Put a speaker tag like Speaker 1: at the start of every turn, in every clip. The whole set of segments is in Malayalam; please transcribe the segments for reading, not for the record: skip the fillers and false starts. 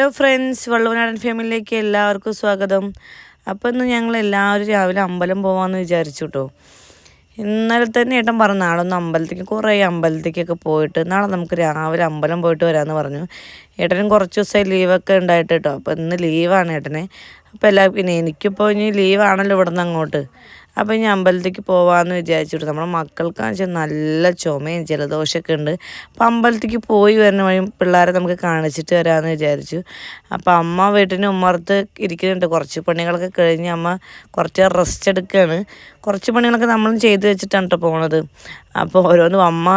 Speaker 1: ഹലോ ഫ്രണ്ട്സ്, വള്ളുവനാടൻ ഫാമിലിയിലേക്ക് എല്ലാവർക്കും സ്വാഗതം. അപ്പോൾ ഇന്ന് ഞങ്ങൾ എല്ലാവരും രാവിലെ അമ്പലം പോകാമെന്ന് വിചാരിച്ചു കേട്ടോ. ഇന്നലെ തന്നെ ഏട്ടൻ പറഞ്ഞു നാളെ ഒന്ന് അമ്പലത്തേക്ക്, കുറേ അമ്പലത്തേക്കൊക്കെ പോയിട്ട് നാളെ നമുക്ക് രാവിലെ അമ്പലം പോയിട്ട് വരാമെന്ന് പറഞ്ഞു. ഏട്ടനും കുറച്ച് ദിവസമായി ലീവൊക്കെ ഉണ്ടായിട്ട് കേട്ടോ. അപ്പോൾ ഇന്ന് ലീവാണ് ഏട്ടനെ. അപ്പോൾ പിന്നെ എനിക്കിപ്പോൾ ഇനി ലീവാണല്ലോ ഇവിടെ നിന്ന് അങ്ങോട്ട്. അപ്പോൾ ഇനി അമ്പലത്തേക്ക് പോകാമെന്ന് വിചാരിച്ചിട്ട് നമ്മുടെ മക്കൾക്കാണെന്ന് വെച്ചാൽ നല്ല ചുമയും ജലദോഷമൊക്കെ ഉണ്ട്. അപ്പോൾ അമ്പലത്തേക്ക് പോയി വരുന്ന വഴിയും പിള്ളേരെ നമുക്ക് കാണിച്ചിട്ട് വരാമെന്ന് വിചാരിച്ചു. അപ്പോൾ അമ്മ വീട്ടിന് ഉമ്മറത്ത് ഇരിക്കുന്നുണ്ട്. കുറച്ച് പണികളൊക്കെ കഴിഞ്ഞ് അമ്മ കുറച്ച് റെസ്റ്റ് എടുക്കുകയാണ്. കുറച്ച് പണികളൊക്കെ നമ്മളും ചെയ്ത് വെച്ചിട്ടാണ് കേട്ടോ പോണത്. അപ്പോൾ ഓരോന്നും അമ്മ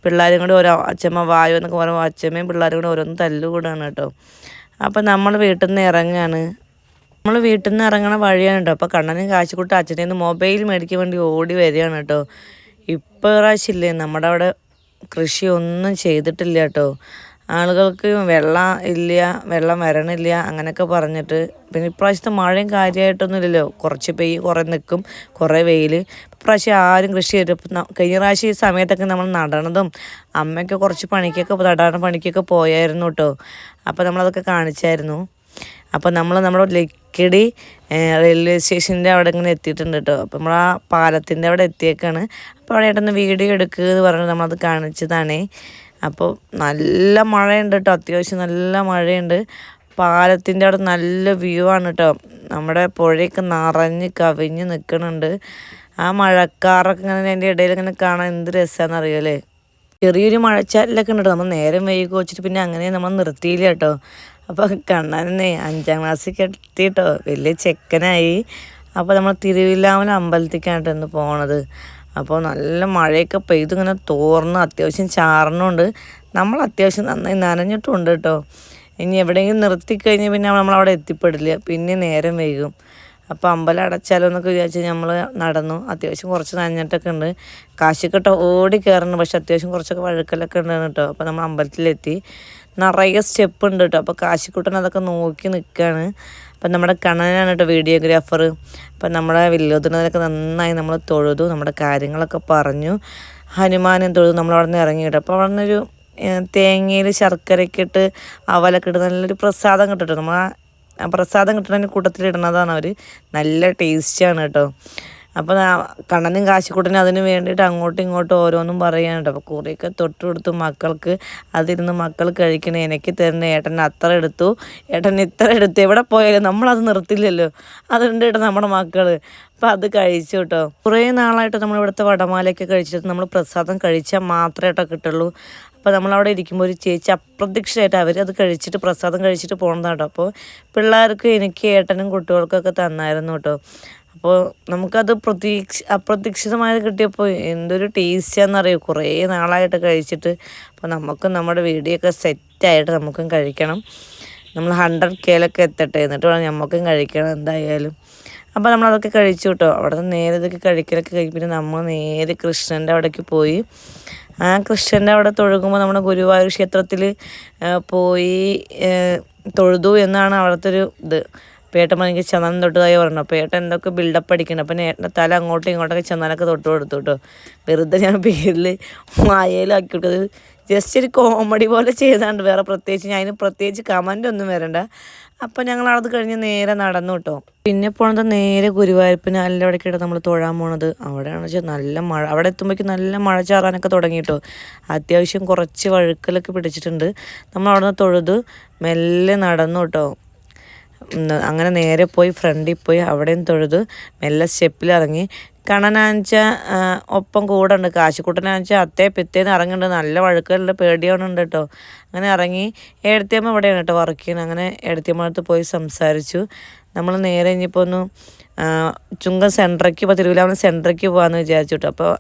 Speaker 1: പിള്ളേരും കൂടെ ഓരോ അച്ഛമ്മ വായു എന്നൊക്കെ പറയുമ്പോൾ അച്ഛമ്മയും പിള്ളേരും കൂടെ ഓരോന്ന് തല്ലുകൂടാണ് കേട്ടോ. അപ്പോൾ നമ്മൾ വീട്ടിൽ നിന്ന് ഇറങ്ങുകയാണ്. നമ്മൾ വീട്ടിൽ നിന്ന് ഇറങ്ങണ വഴിയാണ് കേട്ടോ. അപ്പോൾ കണ്ണനും കാശിക്കുട്ടി അച്ഛനെ നിന്ന് മൊബൈൽ മേടിക്കാൻ വേണ്ടി ഓടി വരികയാണ് കേട്ടോ. ഇപ്പോൾ പ്രാവശ്യമില്ലേ നമ്മുടെ അവിടെ കൃഷി ഒന്നും ചെയ്തിട്ടില്ല കേട്ടോ. ആളുകൾക്ക് വെള്ളം ഇല്ല, വെള്ളം വരണില്ല അങ്ങനെയൊക്കെ പറഞ്ഞിട്ട്. പിന്നെ ഇപ്രാവശ്യത്തെ മഴയും കാര്യമായിട്ടൊന്നും ഇല്ലല്ലോ. കുറച്ച് പെയ്യും, കുറേ നിൽക്കും, കുറേ വെയിൽ. ഇപ്രാവശ്യം ആരും കൃഷി ചെയ്തു. കഴിഞ്ഞ പ്രാവശ്യം ഈ സമയത്തൊക്കെ നമ്മൾ നടണതും അമ്മയൊക്കെ കുറച്ച് പണിക്കൊക്കെ പോയായിരുന്നു കേട്ടോ. അപ്പോൾ നമ്മളതൊക്കെ കാണിച്ചായിരുന്നു. അപ്പോൾ നമ്മുടെ ലക്കിടി റെയിൽവേ സ്റ്റേഷൻ്റെ അവിടെ ഇങ്ങനെ എത്തിയിട്ടുണ്ട് കേട്ടോ. അപ്പോൾ നമ്മൾ ആ പാലത്തിൻ്റെ അവിടെ എത്തിയേക്കാണ്. അപ്പോൾ അവിടെ ആയിട്ടൊന്ന് വീഡിയോ എടുക്കുക എന്ന് പറഞ്ഞ് നമ്മളത് കാണിച്ചതാണേ. അപ്പോൾ നല്ല മഴയുണ്ട് കേട്ടോ, അത്യാവശ്യം നല്ല മഴയുണ്ട്. പാലത്തിൻ്റെ അവിടെ നല്ല വ്യൂ ആണ് കേട്ടോ. നമ്മുടെ പുഴയൊക്കെ നിറഞ്ഞ് കവിഞ്ഞ് നിൽക്കുന്നുണ്ട്. ആ മഴക്കാറൊക്കെ ഇങ്ങനെ അതിൻ്റെ ഇടയിൽ ഇങ്ങനെ കാണാൻ എന്ത് രസമാണെന്ന് അറിയാമല്ലേ. ചെറിയൊരു മഴച്ചാലിലൊക്കെ ഉണ്ട് കേട്ടോ. നമ്മൾ നേരം വൈകി വെച്ചിട്ട് പിന്നെ അങ്ങനെ നമ്മൾ നിർത്തിയില്ല കേട്ടോ. അപ്പോൾ കണ്ണനെ 5ാം ക്ലാസ്സിൽ എത്തി കേട്ടോ, വലിയ ചെക്കനായി. അപ്പോൾ നമ്മൾ തിരുവില്ലാമല അമ്പലത്തേക്കാണ് ഇന്ന് പോണത്. അപ്പോൾ നല്ല മഴയൊക്കെ പെയ്ത് ഇങ്ങനെ തോർന്ന് അത്യാവശ്യം ചാറണുണ്ട്. നമ്മൾ അത്യാവശ്യം നന്നായി നനഞ്ഞിട്ടുണ്ട് കേട്ടോ. ഇനി എവിടെയെങ്കിലും നിർത്തിക്കഴിഞ്ഞാൽ പിന്നെ നമ്മളവിടെ എത്തിപ്പെടില്ല, പിന്നെ നേരം വൈകും. അപ്പോൾ അമ്പലം അടച്ചാലോ എന്നൊക്കെ വിചാരിച്ച് നമ്മൾ നടന്നു. അത്യാവശ്യം കുറച്ച് നനഞ്ഞിട്ടൊക്കെ ഉണ്ട്. കാശിക്കട്ടോ ഓടി കയറുന്നു, പക്ഷെ അത്യാവശ്യം കുറച്ചൊക്കെ വഴുക്കലൊക്കെ ഉണ്ടായിരുന്നു കേട്ടോ. അപ്പോൾ നമ്മൾ അമ്പലത്തിലെത്തി. നിറയെ സ്റ്റെപ്പ് ഉണ്ട് കേട്ടോ. അപ്പോൾ കാശിക്കുട്ടൻ അതൊക്കെ നോക്കി നിൽക്കുകയാണ്. അപ്പം നമ്മുടെ കണ്ണനാണ് കേട്ടോ വീഡിയോഗ്രാഫർ. അപ്പം നമ്മുടെ വില്ലോത്തിനൊക്കെ നന്നായി നമ്മൾ തൊഴുതു, നമ്മുടെ കാര്യങ്ങളൊക്കെ പറഞ്ഞു. ഹനുമാനും തൊഴുതു. നമ്മളവിടെ നിന്ന് ഇറങ്ങി കേട്ടോ. അപ്പോൾ അവിടെ നിന്നൊരു തേങ്ങയിൽ ശർക്കരയൊക്കെ ഇട്ട് അവലൊക്കെ ഇട്ട് നല്ലൊരു പ്രസാദം കിട്ടും. നമ്മൾ ആ പ്രസാദം കിട്ടുന്നതിൻ്റെ കൂട്ടത്തിലിടുന്നതാണ് അവർ. നല്ല ടേസ്റ്റാണ് കേട്ടോ. അപ്പോൾ കണ്ണനും കാശിക്കുട്ടനും അതിന് വേണ്ടിയിട്ട് അങ്ങോട്ടും ഇങ്ങോട്ടും ഓരോന്നും പറയാൻ കേട്ടോ. അപ്പോൾ കുറേയൊക്കെ തൊട്ട് കൊടുത്തു മക്കൾക്ക്. അതിരുന്ന് മക്കൾ കഴിക്കണേ, എനിക്ക് തരുന്ന ഏട്ടൻ അത്ര എടുത്തു, ഏട്ടൻ ഇത്ര എടുത്തു. എവിടെ പോയാലും നമ്മളത് നിർത്തില്ലല്ലോ, അതുണ്ട് കേട്ടോ നമ്മുടെ മക്കൾ. അപ്പോൾ അത് കഴിച്ചു കേട്ടോ. കുറേ നാളായിട്ട് നമ്മളിവിടുത്തെ വടമാലയൊക്കെ കഴിച്ചിട്ട് നമ്മൾ പ്രസാദം കഴിച്ചാൽ മാത്രമേ കേട്ടോ കിട്ടുള്ളൂ. അപ്പോൾ നമ്മളവിടെ ഇരിക്കുമ്പോൾ ഒരു ചേച്ചി അപ്രതീക്ഷിതമായിട്ട് അവർ അത് കഴിച്ചിട്ട് പ്രസാദം കഴിച്ചിട്ട് പോകുന്നതാണ് കേട്ടോ. അപ്പോൾ പിള്ളേർക്ക് എനിക്ക് ഏട്ടനും കുട്ടികൾക്കൊക്കെ തന്നായിരുന്നു കേട്ടോ. അപ്പോൾ നമുക്കത് അപ്രതീക്ഷിതമായത് കിട്ടിയപ്പോൾ എന്തൊരു ടേസ്റ്റാണെന്നറിയോ. കുറേ നാളായിട്ട് കഴിച്ചിട്ട്. അപ്പോൾ നമുക്കും നമ്മുടെ വീഡിയോയൊക്കെ സെറ്റായിട്ട് നമുക്കും കഴിക്കണം. നമ്മൾ 100K എത്തട്ടെ, എന്നിട്ട് വേണം നമുക്കും കഴിക്കണം എന്തായാലും. അപ്പോൾ നമ്മളതൊക്കെ കഴിച്ചു കേട്ടോ. അവിടെ നിന്ന് നേരെ ഇതൊക്കെ കഴിക്കലൊക്കെ കഴിഞ്ഞ് പിന്നെ നമ്മൾ നേരെ കൃഷ്ണൻ്റെ അവിടേക്ക് പോയി. ആ കൃഷ്ണൻ്റെ അവിടെ തൊഴുകുമ്പോൾ നമ്മുടെ ഗുരുവായൂർ ക്ഷേത്രത്തിൽ പോയി തൊഴുതു എന്നാണ് അവിടുത്തെ ഒരു ഇത്. പേട്ടൻ എനിക്ക് ചന്ദനം തൊട്ടതായി പറഞ്ഞു. അപ്പോൾ ഏട്ടൻ എന്തൊക്കെ ബിൽഡപ്പ് അടിക്കണം. അപ്പം ഏട്ടൻ്റെ തല അങ്ങോട്ടും ഇങ്ങോട്ടൊക്കെ ചന്ദനമൊക്കെ തൊട്ട് കൊടുത്തു കേട്ടോ. വെറുതെ ഞാൻ പേരിൽ മായയിലാക്കി കൊടുത്തത് ജസ്റ്റ് ഒരു കോമഡി പോലെ ചെയ്താണ്ട്, വേറെ പ്രത്യേകിച്ച് കമൻ്റ് ഒന്നും വരണ്ട. അപ്പോൾ ഞങ്ങൾ അത് കഴിഞ്ഞ് നേരെ നടന്നു കേട്ടോ. പിന്നെ പോണത് നേരെ ഗുരുവായൂരപ്പന് നല്ല അവിടേക്കായിട്ട് നമ്മൾ തൊഴാൻ പോണത്. അവിടെയാണെന്ന് വെച്ചാൽ നല്ല മഴ. അവിടെ എത്തുമ്പോഴേക്കും നല്ല മഴ ചാറാനൊക്കെ തുടങ്ങി കേട്ടോ. അത്യാവശ്യം കുറച്ച് വഴുക്കലൊക്കെ പിടിച്ചിട്ടുണ്ട്. നമ്മൾ അവിടെ നിന്ന് തൊഴുത് മെല്ലെ നടന്നു കേട്ടോ. അങ്ങനെ നേരെ പോയി ഫ്രണ്ടിൽ പോയി അവിടെയും തൊഴുത് മെല്ലെ സ്റ്റെപ്പിലിറങ്ങി. കണ്ണനാച്ച ഒപ്പം കൂടെ ഉണ്ട്. കാശിക്കുട്ടനാച്ച പിറ്റേന്ന് ഇറങ്ങുന്നുണ്ട്. നല്ല വഴുക്കലുണ്ട്, പേടിയാവുന്നുണ്ട് കേട്ടോ. അങ്ങനെ ഇറങ്ങി. എടത്തിയമ്മ ഇവിടെയാണ് കേട്ടോ വർക്ക് ചെയ്യുന്നത്. അങ്ങനെ എടത്തിയമ്മ അടുത്ത് പോയി സംസാരിച്ചു. നമ്മൾ നേരെ ഇനിയിപ്പോൾ ഒന്ന് ചുങ്കം സെൻറ്ററിലേക്ക്, ഇപ്പോൾ തിരുവില്ലാമല സെൻറ്ററിലേക്ക് പോകാമെന്ന് വിചാരിച്ചു കേട്ടോ. അപ്പോൾ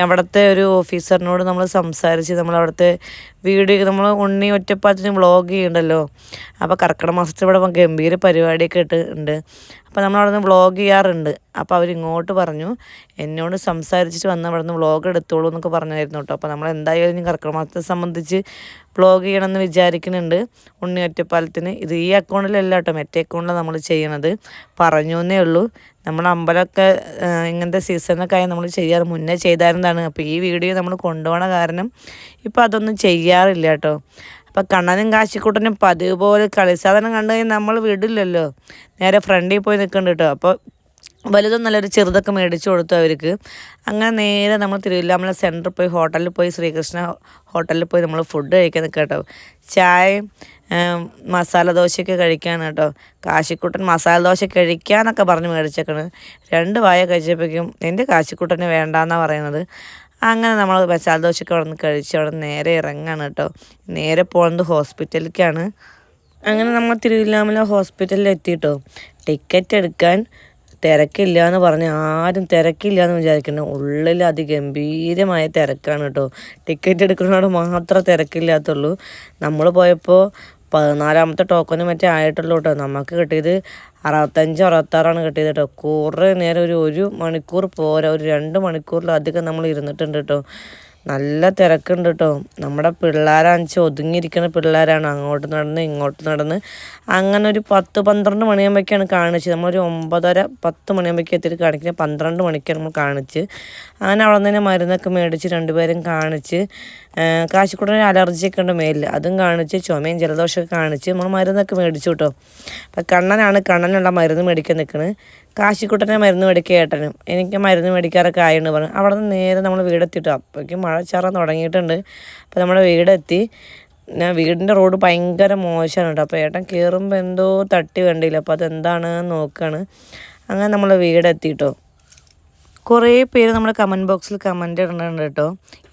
Speaker 1: അവിടുത്തെ ഒരു ഓഫീസറിനോട് നമ്മൾ സംസാരിച്ച് നമ്മളവിടുത്തെ വീഡിയോ നമ്മൾ ഉണ്ണി ഒറ്റപ്പാലത്തിന് വ്ളോഗ് ചെയ്യുന്നുണ്ടല്ലോ. അപ്പോൾ കർക്കിടക മാസത്തിൽ ഇവിടെ ഗംഭീര പരിപാടിയൊക്കെ ഉണ്ട്. അപ്പോൾ നമ്മളവിടെ നിന്ന് വ്ളോഗ് ചെയ്യാറുണ്ട്. അപ്പോൾ അവരിങ്ങോട്ട് പറഞ്ഞു എന്നോട് സംസാരിച്ചിട്ട് വന്ന് അവിടെ നിന്ന് വ്ളോഗ് എടുത്തോളൂ എന്നൊക്കെ പറഞ്ഞായിരുന്നു കേട്ടോ. അപ്പോൾ നമ്മൾ എന്തായാലും ഇനി കർക്കിടക മാസത്തെ സംബന്ധിച്ച് വ്ളോഗ് ചെയ്യണമെന്ന് വിചാരിക്കുന്നുണ്ട് ഉണ്ണി ഒറ്റപ്പാലത്തിന്. ഇത് ഈ അക്കൗണ്ടിലല്ല കേട്ടോ, മറ്റേ അക്കൗണ്ടിലാണ് നമ്മൾ ചെയ്യണത്. പറഞ്ഞു എന്നേ ഉള്ളൂ. നമ്മൾ അമ്പലമൊക്കെ ഇങ്ങനത്തെ സീസണൊക്കെ ആയി നമ്മൾ ചെയ്യാറ്, മുന്നേ ചെയ്തായിരുന്നതാണ്. അപ്പോൾ ഈ വീഡിയോ നമ്മൾ കൊണ്ടുപോകണ കാരണം ഇപ്പോൾ അതൊന്നും ചെയ്യാറില്ല കേട്ടോ. അപ്പോൾ കണ്ണനും കാശിക്കുട്ടനും പതിവ് പോലെ കളിസാധനം കണ്ടു കഴിഞ്ഞാൽ നമ്മൾ വിടില്ലല്ലോ, നേരെ ഫ്രണ്ടിൽ പോയി നിൽക്കുന്നുണ്ട് കേട്ടോ. അപ്പോൾ വലുതും നല്ലൊരു ചെറുതൊക്കെ മേടിച്ചു കൊടുത്തു അവർക്ക്. അങ്ങനെ നേരെ നമ്മൾ തിരുവല്ലാമല സെൻറ്ററിൽ പോയി ഹോട്ടലിൽ പോയി ശ്രീകൃഷ്ണ ഹോട്ടലിൽ പോയി നമ്മൾ ഫുഡ് കഴിക്കാൻ നിൽക്കുക കേട്ടോ. ചായയും മസാല ദോശയൊക്കെ കഴിക്കാണ് കേട്ടോ. കാശിക്കുട്ടൻ മസാല ദോശ കഴിക്കാനൊക്കെ പറഞ്ഞ് മേടിച്ചേക്കണ്. 2 വായ കഴിച്ചപ്പോഴേക്കും എൻ്റെ കാശിക്കുട്ടന് വേണ്ടാന്നാണ് പറയുന്നത്. അങ്ങനെ നമ്മൾ മസാല ദോശയൊക്കെ അവിടെ നിന്ന് കഴിച്ച് അവിടെ നേരെ ഇറങ്ങാണ് കേട്ടോ. നേരെ പോകുന്നത് ഹോസ്പിറ്റലിലേക്കാണ്. അങ്ങനെ നമ്മൾ തിരുവല്ലാമല ഹോസ്പിറ്റലിൽ എത്തിയിട്ടോ. ടിക്കറ്റ് എടുക്കാൻ തിരക്കില്ല എന്ന് പറഞ്ഞ് ആരും തിരക്കില്ല എന്ന് വിചാരിക്കുന്നു. ഉള്ളിൽ അതിഗംഭീരമായ തിരക്കാണ് കേട്ടോ. ടിക്കറ്റ് എടുക്കുന്നതോട് മാത്രമേ തിരക്കില്ലാത്തുള്ളൂ. നമ്മൾ പോയപ്പോൾ 14ാമത്തെ ടോക്കനും മറ്റേ ആയിട്ടുള്ളൂ കേട്ടോ. നമുക്ക് കിട്ടിയത് 65 66 കിട്ടിയത് കേട്ടോ. കുറേ നേരം ഒരു മണിക്കൂർ പോരാ, ഒരു 2 മണിക്കൂറിലധികം നമ്മൾ ഇരുന്നിട്ടുണ്ട് കേട്ടോ. നല്ല തിരക്കുണ്ട് കേട്ടോ. നമ്മുടെ പിള്ളേരാണെന്ന് ഒതുങ്ങിയിരിക്കുന്ന പിള്ളേരാണ്. അങ്ങോട്ട് നടന്ന് ഇങ്ങോട്ട് നടന്ന് അങ്ങനെ ഒരു 10-12 മണിയാകുമ്പോഴേക്കാണ് കാണിച്ചത്. നമ്മളൊരു 9:30-10 മണിയാകുമ്പോഴേക്കും എത്തിയിട്ട് കാണിക്കുന്നത് 12 മണിക്കാണ് നമ്മൾ കാണിച്ച്. അങ്ങനെ അവിടെ നിന്ന് തന്നെ മരുന്നൊക്കെ മേടിച്ച് 2 പേരും കാണിച്ച്. കാശിക്കുട്ടന് അലർജിയൊക്കെ ഉണ്ട് മേലിൽ, അതും കാണിച്ച്. ചുമയും ജലദോഷമൊക്കെ കാണിച്ച് നമ്മൾ മരുന്നൊക്കെ മേടിച്ചു കേട്ടോ. അപ്പം കണ്ണനുള്ള മരുന്ന് മേടിക്കാൻ നിൽക്കുന്നത്. കാശിക്കുട്ടനെ മരുന്ന് മേടിക്കുക ഏട്ടനും. എനിക്ക് മരുന്ന് മേടിക്കാറൊക്കെ ആയെന്ന് പറഞ്ഞു. അവിടെ നിന്ന് നേരെ നമ്മൾ വീടെത്തിട്ടോ. അപ്പോഴേക്കും മഴ ചാറാൻ തുടങ്ങിയിട്ടുണ്ട്. അപ്പോൾ നമ്മുടെ വീടെത്തി. വീടിൻ്റെ റോഡ് ഭയങ്കര മോശമാണ് കേട്ടോ. അപ്പോൾ ഏട്ടൻ കയറുമ്പോൾ എന്തോ തട്ടി കണ്ടില്ല. അപ്പോൾ അതെന്താണെന്ന് നോക്കുകയാണ്. അങ്ങനെ നമ്മൾ വീടെത്തിട്ടോ. കുറേ പേര് നമ്മുടെ കമൻറ്റ് ബോക്സിൽ കമൻറ്റ് ഇടുന്നുണ്ട് കേട്ടോ,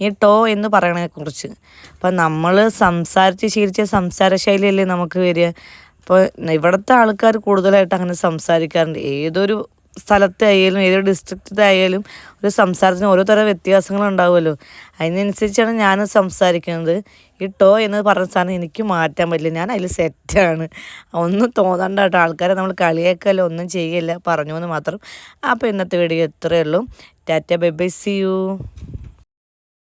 Speaker 1: ഈ ടോ എന്ന് പറയണതിനെക്കുറിച്ച്. അപ്പം നമ്മൾ സംസാരിച്ച് ശീലിച്ച സംസാര ശൈലിയല്ലേ നമുക്ക് വരിക. അപ്പോൾ ഇവിടുത്തെ ആൾക്കാർ കൂടുതലായിട്ട് അങ്ങനെ സംസാരിക്കാറുണ്ട്. ഏതൊരു സ്ഥലത്തായാലും ഏതൊരു ഡിസ്ട്രിക്റ്റിലായാലും ഒരു സംസാരത്തിന് ഓരോ തരം വ്യത്യാസങ്ങളുണ്ടാവുമല്ലോ. അതിനനുസരിച്ചാണ് ഞാൻ സംസാരിക്കുന്നത്. ഈ ടോ എന്ന് പറഞ്ഞ സാധനം എനിക്ക് മാറ്റാൻ പറ്റില്ല. ഞാൻ അതിൽ സെറ്റാണ്. ഒന്നും തോന്നണ്ട കേട്ടോ. ആൾക്കാരെ നമ്മൾ കളിയാക്കല്ലോ, ഒന്നും ചെയ്യില്ല, പറഞ്ഞു എന്ന് മാത്രം. അപ്പോൾ ഇന്നത്തെ വീഡിയോ ഇത്രയേ ഉള്ളൂ. Tata bye bye, see U.